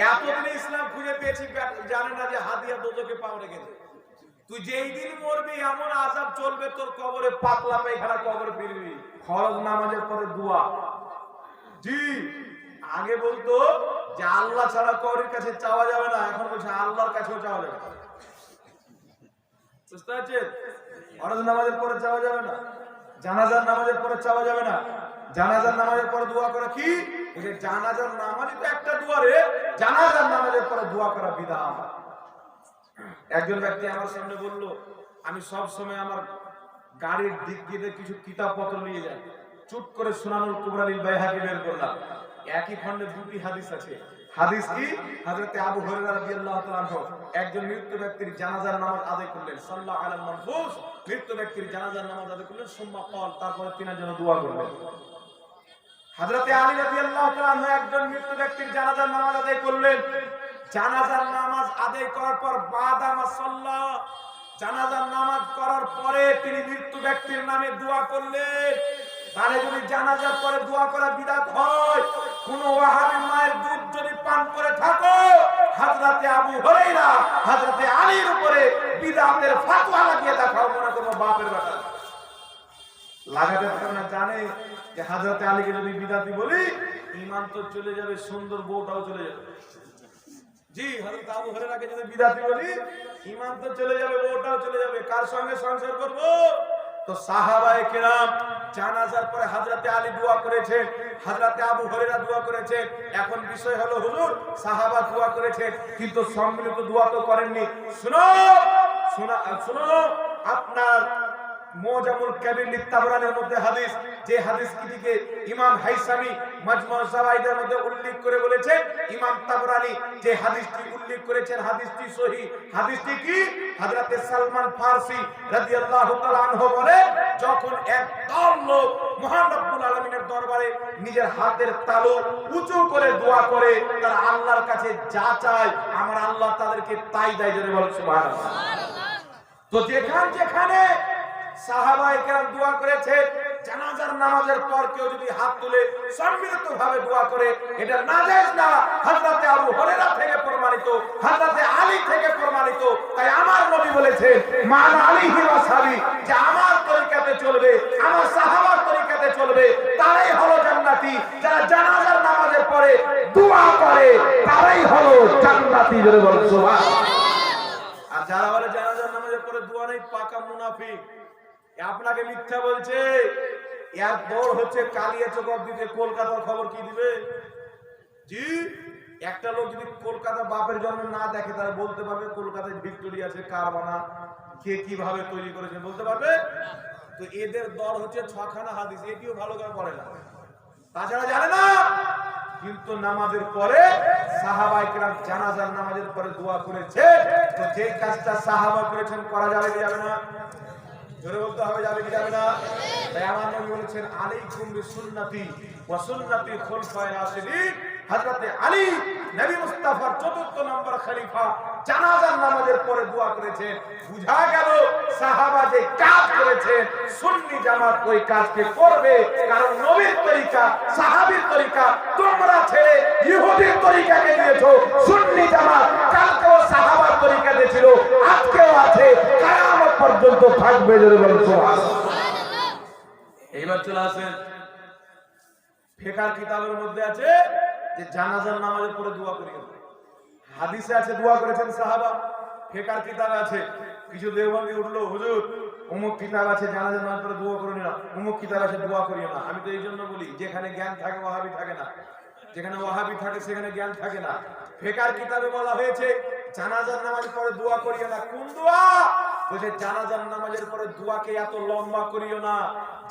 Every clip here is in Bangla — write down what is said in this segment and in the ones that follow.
এতদিনে ইসলাম খুঁজে পেয়েছি, জানে না যে হাদিয়া দোজখে পাও রেখেছে। তুই যেই দিন মরবি এমন আযাব চলবে তোর কবরে, পাতলা পায়খানা কবরে ফিরবি। ফরজ নামাজের পরে দোয়া। জি, আগে বলতো যে আল্লাহ ছাড়া কারোর কাছে চাওয়া যাবে না, এখন বলছে আল্লাহর কাছেও চাওয়া যাবে না। বুঝতে পারছেন? ফরজ নামাজের পরে চাওয়া যাবে না, জানাজার নামাজের পরে চাওয়া যাবে না। জানাজার নামাজের পরে দোয়া করা কি? বলে জানাজার নামাজই তো একটা দোয়া রে, জানাজার নামাজের পরে দোয়া করা বিদআত। একজন ব্যক্তি আমার সামনে বলল, আমি সব সময় আমার গাড়ির ডিক্কিতে কিছু কিতাবপত্র নিয়ে যাই, চুপ করে সুনানুল কুবরা লিল বাইহাকি বের করলাম। একই খণ্ডে দুটি হাদিস আছে। হাদিস কি? হযরতে আবু হুরায়রা রাদিয়াল্লাহু তাআলা আনহু একজন মৃত্যু ব্যক্তির জানাজার নামাজ আদায় করলেন, সাল্লাল্লাহু আলাল মানফুস, মৃত্যু ব্যক্তির জানাজার নামাজ আদায় করলেন, সুম্মা ক্বাল, তারপরে তিনার জন্য দোয়া করলেন। হযরতে আলী রাদিয়াল্লাহু তাআলা আনহু একজন মৃত্যু ব্যক্তির জানাজার নামাজ আদায় করলেন। জানাজার নামাজ আদায় করার পর বাদামা সাল্লা, জানাজার নামাজ করার পরে তিনি মৃত্যু ব্যক্তির নামে দোয়া করলেন। তাহলে যদি জানাজার পরে দোয়া করা বিদআত হয়, কোন ওয়াহাবী মায়ের দুধ যদি পান করে থাকো, হযরতে আবু হুরায়রা হযরতে আলীর উপরে বিদআতের ফতোয়া লাগিয়ে দেখাও, মনে করো বাপের বেটা লাগাতে পারে না। জানে যে হযরতে আলীকে যদি বিদআতি বলি ঈমান তো চলে যাবে, সুন্দর বউটাও চলে যাবে। জি, হযরত আবু হুরায়রাকে যদি বিদআতি বলি ঈমান তো চলে যাবে, বউটাও চলে যাবে। কার সঙ্গে সংসার করব? তো সাহাবায়ে কেরাম জানাজার পরে হযরতে আলী দোয়া করেছেন, হযরতে আবু হুরায়রা দোয়া করেছেন। এখন বিষয় হলো হুজুর সাহাবা দোয়া করেছেন কিন্তু সম্মিলিত দোয়া তো করেননি। শুনো শুনো, আপনার মুজামুল কাবীর লিতাবরানির মধ্যে হাদিস, যে হাদিসটিকে ইমাম হাইসামি মাজমু যাওয়াইদের মধ্যে উল্লেখ করে বলেছেন, ইমাম তাবরানি যে হাদিসটি উল্লেখ করেছেন হাদিসটি সহিহ। হাদিসটি কি? হযরতে সালমান ফারসি রাদিয়াল্লাহু তাআলা আনহু বলে, যখন এক দল লোক মহান রব্বুল আলামিনের দরবারে নিজের হাতের তালু উঁচু করে দোয়া করে, তারা আল্লাহর কাছে যা চায় আমার আল্লাহ তাদেরকে তাই দেয়। জোরে বল সুবহানাল্লাহ। তো যেখানে সাহাবায়ে কেরাম দোয়া করেছে, জানাজার নামাজের পর কেউ যদি হাত তুলে সম্মিলিতভাবে দোয়া করে, এটা নাজায়েজ না। হযরতে আবু হুরায়রা থেকে প্রমাণিত, হযরতে আলী থেকে প্রমাণিত। তাই আমার নবী বলেছেন মান আলিহি ওয়া সাহাবী, যে আমার তরিকাতে চলবে, আমার সাহাবার তরিকাতে চলবে, তারাই হলো জান্নাতি। যারা জানাজার নামাজের পরে দোয়া করে তারাই হলো জান্নাতি। জোরে বল সুবহানাল্লাহ। আর যারা বলে জানাজার নামাজের পরে দোয়া নেই, পাকা মুনাফিক। আপনাকে মিথ্যা বলছে। এর দৌড় হচ্ছে কালিয়া চকব দিতে, কলকাতার খবর কি দিবে? জি, একটা লোক যদি কলকাতা বাপের জন্ম না দেখে তাহলে বলতে পারবে কলকাতায় ভিক্টোরিয়া আছে, কারবানা কে কিভাবে তৈরি করেছে বলতে পারবে? তো এদের দল হচ্ছে ছখানা হাদিস, এটিও ভালো করে পড়ে না, তাছাড়া জানে না। কিন্তু নামাজের পরে সাহাবায়ে কেরাম জানাজার নামাজের পরে দোয়া করেছে। তো যে কাজটা সাহাবা করেছেন করা যাবে কি যাবে না? জোরে বলতে হবে, যাবে কি যাবে না? তাই আমার নবী বলেছেন আলাইকুম বিসুন্নতি ওয়া সুন্নতি খুলফায়ে রাশিদিন। হযরতে আলী নবী মুস্তাফার চতুর্থ নম্বর খলিফা জানাজার নামাজের পরে দোয়া করেছেন। বুঝা গেল সাহাবা যে কাজ করেছেন সুন্নি জামাত ওই কাজকে করবে, কারণ নবীর তরিকা সাহাবীর তরিকা তোমরা ছেড়ে ইহুদির তরিকাকে নিয়েছো। সুন্নি জামাত কালকেও সাহাবার তরিকাতে ছিল, আজকেও আছে, কিয়ামত পর্যন্ত থাকবে। জোরে বলুন সুবহানাল্লাহ। এইবার চলে আসেন ফিকহ কিতাবের মধ্যে আছে যে জানাজার নামাজের পরে দোয়া করিও। হাদিসে আছে দোয়া করেছেন সাহাবা, ফিকহ কিতাবে আছে। কিছু দেওবন্দি উঠলো, হুজুর অমুক কিতাব আছে জানাজার নামাজের পরে দোয়া করিও না, অমুক কিতাব আছে দোয়া করিও না। আমি তো এই জন্য বলি, যেখানে জ্ঞান থাকে ওয়াহাবি থাকে না, যেখানে ওয়াহাবি থাকে সেখানে জ্ঞান থাকে না। ফিকহ কিতাবে বলা হয়েছে জানাজার নামাজের পরে দোয়া করিও না। কোন দোয়া? বলে জানাজার নামাজের পরে দোয়াকে এত লম্বা করিও না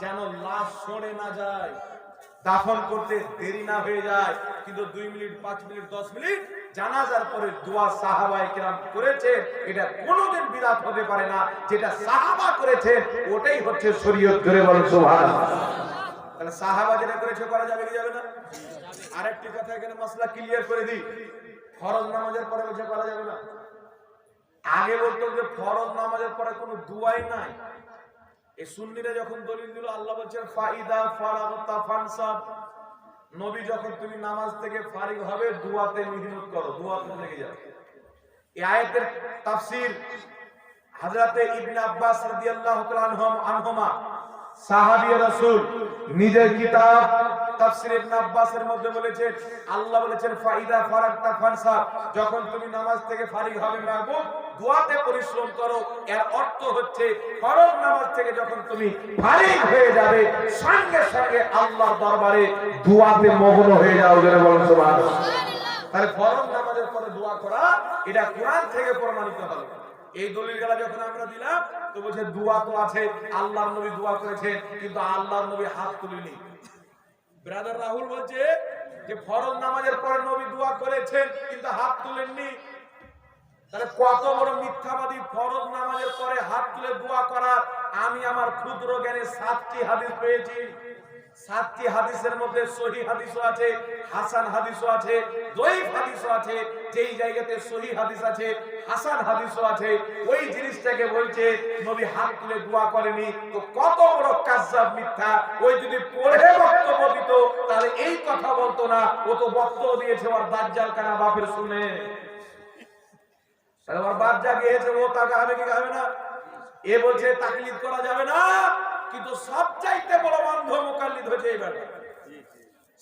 যেন লাশ সরে না যায়, দাফন করতে দেরি না হয়ে যায়। কিন্তু 2 মিনিট 5 মিনিট 10 মিনিট জানাজার পরে দোয়া সাহাবায়ে কেরাম করেছেন, এটা কোনোদিন বিদআত হতে পারে না। যেটা সাহাবা করেছেন ওটাই হচ্ছে শরীয়ত। ধরে বলেন সুবহানাল্লাহ। তাহলে সাহাবা যেটা করেছে করা যাবে কি যাবে না? আরেকটি কথা এখানে মাসলা ক্লিয়ার করে দিই, ফরজ নামাজের পরে বলছে করা যাবে না। আগে বলতো যে ফরজ নামাজের পরে কোনো দুয়াই নাই। এই সুন্নিরা যখন দলিল দিল, আল্লাহ বলছেন ফাইদা ফারাগতা ফানসাব, নবী যখন তুমি নামাজ থেকে ফারিগ হবে দুয়াতে মেহনত করো, দুয়াতে লেগে যাও। এই আয়াতের তাফসীর হযরতে ইবনে আব্বাস রাদিয়াল্লাহু তাআলা আনহুমা সাহাবী রাসূল নিজের কিতাব তাফসীর ইবনে আব্বাসের মধ্যে বলেছেন, আল্লাহ বলেছেন ফাইদা ফারাগতা ফানসা, যখন তুমি নামাজ থেকে ফারিগ হবে মাহবুব দুয়াতে পরিশ্রম করো। এর অর্থ হচ্ছে ফরজ নামাজ থেকে যখন তুমি ফারিগ হয়ে যাবে সঙ্গে সঙ্গে আল্লাহর দরবারে দুয়াতে মগ্ন হয়ে যাও। জোরে বলুন সুবহানাল্লাহ। তাহলে ফরজ নামাজের পরে দোয়া করা এটা কোরআন থেকে প্রমাণিত হলো। এই দলিলগুলো যখন আমরা দিলাম তো বলছে দোয়া তো আছে, আল্লাহর নবী দোয়া করেছেন কিন্তু আল্লাহর নবী হাত তুলেনি। ব্রাদার রাহুল বলছে যে ফরজ নামাজের পরে নবী দোয়া করেছেন কিন্তু হাত তুলেননি। তাহলে কত বড় মিথ্যাবাদী! ফরজ নামাজের পরে হাত তুলে দোয়া করার আমি আমার ক্ষুদ্র জ্ঞানে 7টি হাদিস পেয়েছি। 7টি হাদিসের মধ্যে সহিহ হাদিসও আছে, হাসান হাদিসও আছে, দঈফ হাদিসও আছে। যেই জায়গাতে সহিহ হাদিস আছে, হাসান হাদিসও আছে, ওই জিনিসটাকে বলছে নবী হাত তুলে দোয়া করেনি। তো কত বড় কাযযাব, মিথ্যা! ওই যদি পড়ে বক্তব্য দিত তাহলে এই কথা বলতো না। ও তো বক্তব্য দিয়েছে ওর দাজ্জাল কানা বাপের শুনে। তাহলে ওর বাপ যা গিয়েছে ও তা গাবে কি গাবে না? এ বলছে তাকলিদ করা যাবে না, কিন্তু সবচাইতে বড় অন্ধ মুকাল্লিদ হচ্ছে এই বেটা।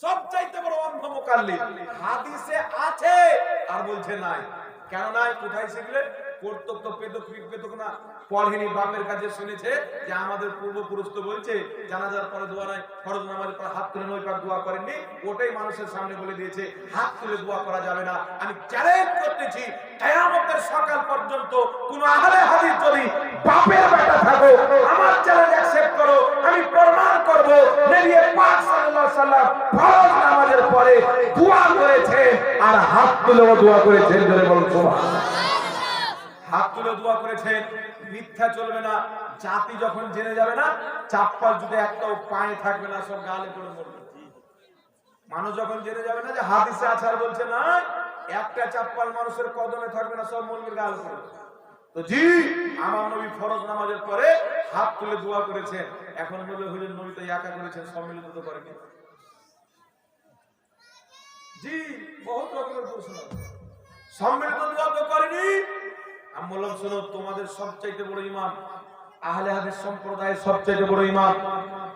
সবচাইতে বড় অন্ধ মুকাল্লিদ হাদিসে আছে আর বলছে নাই। কেন নাই? কোথায় শিখলেন? পড়তো তো পেতক না, পড়েনি, বাপের কাছে শুনেছে যে আমাদের পূর্বপুরুষ তো বলছে জানাজার পরে দোয়া নাই, ফরজ নামাজের পরে হাত তুলে নয় পাক দোয়া করেননি। ওটাই মানুষের সামনে বলে দিয়েছে হাত তুলে দোয়া করা যাবে না। আমি চ্যালেঞ্জ করতেছি কিয়ামতের সকাল পর্যন্ত কোন আহলে হাদিস যদি বাপের বেটা থাকো আমার চ্যালেঞ্জ অ্যাকসেপ্ট করো, আমি প্রমাণ করব নবী পাক সাল্লাল্লাহু আলাইহি সাল্লাম ফরজ নামাজের পরে দোয়া করেছেন আর হাত তুলেও দোয়া করেছেন। জোরে বলুন সুবহানাল্লাহ। হাত তুলে দোয়া করেছেন, মিথ্যা চলবে না। জাতি যখন জেনে যাবে না, চাপ্পাল জুতো একটাও পায়ে থাকবে না, সব গালে পড়ে মরবে। মানুষ যখন জেনে যাবে না যে হাদিসে আছে আর বলছে না, একটা চাপ্পাল মানুষের কদমে থাকবে না, সব মরবে গালে পড়বে। তো জি, আমার নবী ফরজ নামাজের পরে হাত তুলে দোয়া করেছেন। এখন বলে হুজুর নবী তো একা করেছেন, সম্মিলিত তো করেনি। জি, বহুত রকমের প্রশ্ন। সম্মিলিত দোয়া তো করেনি। আমি বললাম শোনো, তোমাদের সবচাইতে বড় ইমাম, আহলে হাদিস সম্প্রদায়ের সবচাইতে বড় ইমাম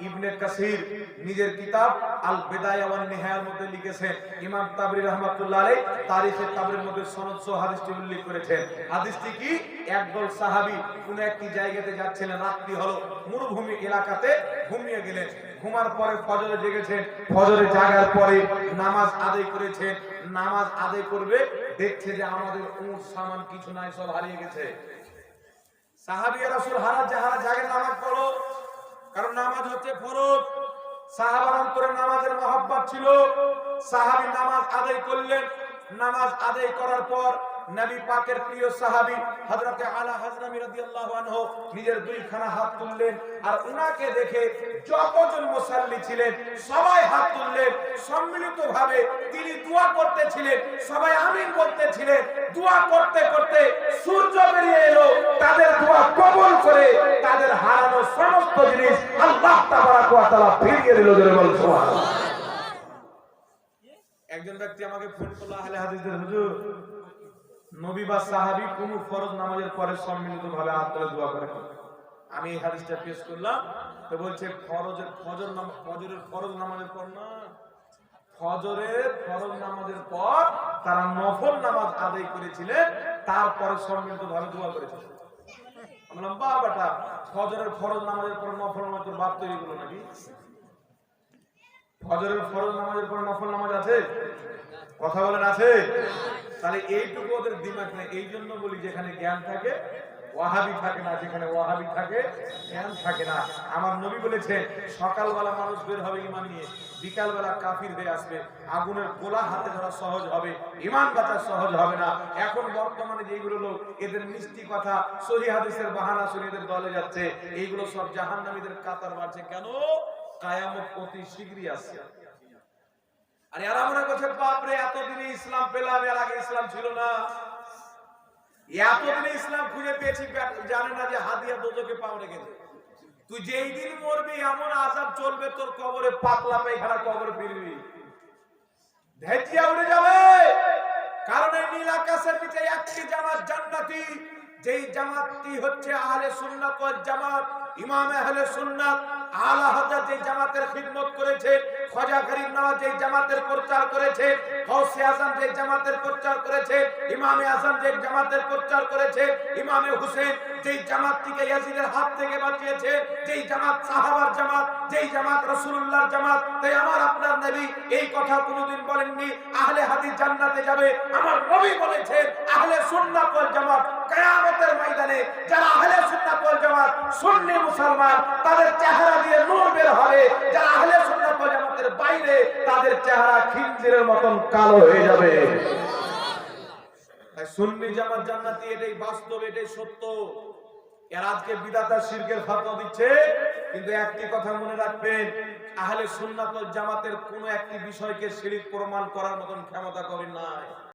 ইবনে কাসির নিজের কিতাব আল বিদায়া ওয়ান নিহায়ার মধ্যে লিখেছেন, ইমাম তাবরি রাহমাতুল্লাহ আলাইহি তারিখে তাবরির মধ্যে সনদ সহ হাদিসটি উল্লেখ করেছেন। হাদিসটি কি? একদল সাহাবী কোন একটি জায়গাতে যাচ্ছিলেন, রাত্রি হলো, মরুভূমি এলাকাতে ঘুমিয়ে গেলেন। ঘুমার পরে ফজরে জেগেছেন, ফজরে জাগার পরে নামাজ আদায় করেছেন। নামাজ আদায় করবে, দেখছে যে আমাদের উট সামান কিছু নাই, সব হারিয়ে গেছে। সাহাবীরা রাসূল হারা জাগে নামাজ পড়ো, কারণ নামাজ হচ্ছে ফরজ। সাহাবার অন্তরে নামাজের মহব্বত ছিল। সাহাবী নামাজ আদায় করলেন। নামাজ আদায় করার পর নবী পাকের প্রিয় সাহাবী হযরতে আলা হাজরামি রাদিয়াল্লাহু আনহু নিজের দুইখানা হাত তুললেন, আর উনাকে দেখে যতজন মুসাল্লি ছিলেন সবাই হাত তুললেন। সম্মিলিতভাবে তিনি দোয়া করতেছিলেন, সবাই আমিন বলতেছিলেন। দোয়া করতে করতে সূর্য বেরিয়ে এলো, তাদের দোয়া কবুল করে তাদের হারানো সমস্ত জিনিস আল্লাহ তাবারাক ওয়া তাআলা ফিরিয়ে দিল। জোরে বল সুবহানাল্লাহ। একজন ব্যক্তি আমাকে ফোন করলো, আহলে হাদিসদের হুজুর, নবী বা সাহাবী কোন ফরজ নামাজের পরে সম্মিলিতভাবে হাত তুলে দোয়া করে। আমি এই হাদিসটা পেশ করলাম, তো বলছে ফজরের ফরজ নামাজের পর না, ফজরের ফরজ নামাজের পর তারা নফল নামাজ আদায় করেছিলেন, তারপরে সম্মিলিতভাবে দোয়া করেছিলেন। বললাম বাহ বেটা, ফজরের ফরজ নামাজের পর নফল নামাজের বাপ তৈরি করলো নাকি? ফজরের ফরজ নামাজের পর নফল নামাজ আছে? কথা বলেন আছে? তাহলে এইটুকু ওদের দিমাগ নেই। এই জন্য বলি যেখানে জ্ঞান থাকে ওয়াহাবি থাকে না, যেখানে ওয়াহাবি থাকে জ্ঞান থাকে না। আমার নবী বলেছেন সকালবেলা মানুষ বের হবে ঈমান নিয়ে, বিকালবেলা কাফির হয়ে আসবে। আগুনের গোলা হাতে ধরা সহজ হবে, ঈমান বাঁচা সহজ হবে না। এখন বর্তমানে যেগুলো লোক এদের মিষ্টি কথা, সহিহ হাদিসের বাহানা শুনে এদের দলে যাচ্ছে, এইগুলো সব জাহান্নামীদের কাতার বাড়ছে। কেন? কিয়ামত অতি শীঘ্রই আসছে। আর এরা মনে করছে বাপরে এতদিনে ইসলাম পেলাম, এর আগে ইসলাম ছিল না। এতদিনে ইসলাম খুঁজে পেয়েছি, জানে না যে হাদিয়া দোজখে পাও রেখেছে। তুই যেই দিন মরবি এমন আযাব চলবে তোর কবরে, পাতলা পায়খানা কবরে ফিরবি। ধেজিয়া উড়ে যাবে। কারণ এই নীল আকাশের নিচে একটি জামাত জান্নাতি, যেই জামাতটি হচ্ছে আহলে সুন্নাত ওয়াল জামাত। ইমাম আহলে সুন্নাত আলা হযরত যে জামাতের খিদমত করেছে, খাজা গরিব নওয়াজ যে জামাতের প্রচার করেছে, গাউসে আজম যে জামাতের প্রচার করেছে, ইমামে আজম যে জামাতের প্রচার করেছে, ইমামে হুসেন যেই জামাতটিকে ইয়াজিদের হাত থেকে বাঁচিয়েছে, যেই জামাত সাহাবার জামাত, যেই জামাত রাসূলুল্লাহর জামাত। তাই আমার আপনার নবী এই কথা কোনোদিন বলেননি আহলে হাদিস জান্নাতে যাবে। আমার নবী বলেছেন আহলে সুন্নাত ওয়াল জামাত কিয়ামতের ময়দানে যারা আহলে সুন্নাত ওয়াল জামাত সুন্নি মুসলমান, তাদের চেহারা দিয়ে নূর বের হবে। যারা আহলে সুন্নাত ওয়াল জামাতের বাইরে, তাদের চেহারা খিনজিরের মতন কালো হয়ে যাবে। তাই সুন্নি জামাত জান্নাতি, এটাই বাস্তব, এটাই সত্য। এর আজকে বিদআত আর শিরকের ফতোয়া দিচ্ছে, কিন্তু একটি কথা মনে রাখবেন, আহলে সুন্নাত ওয়াল জামাতের কোন একটি বিষয়কে শিরক প্রমাণ করার মতন ক্ষমতা করেন নাই।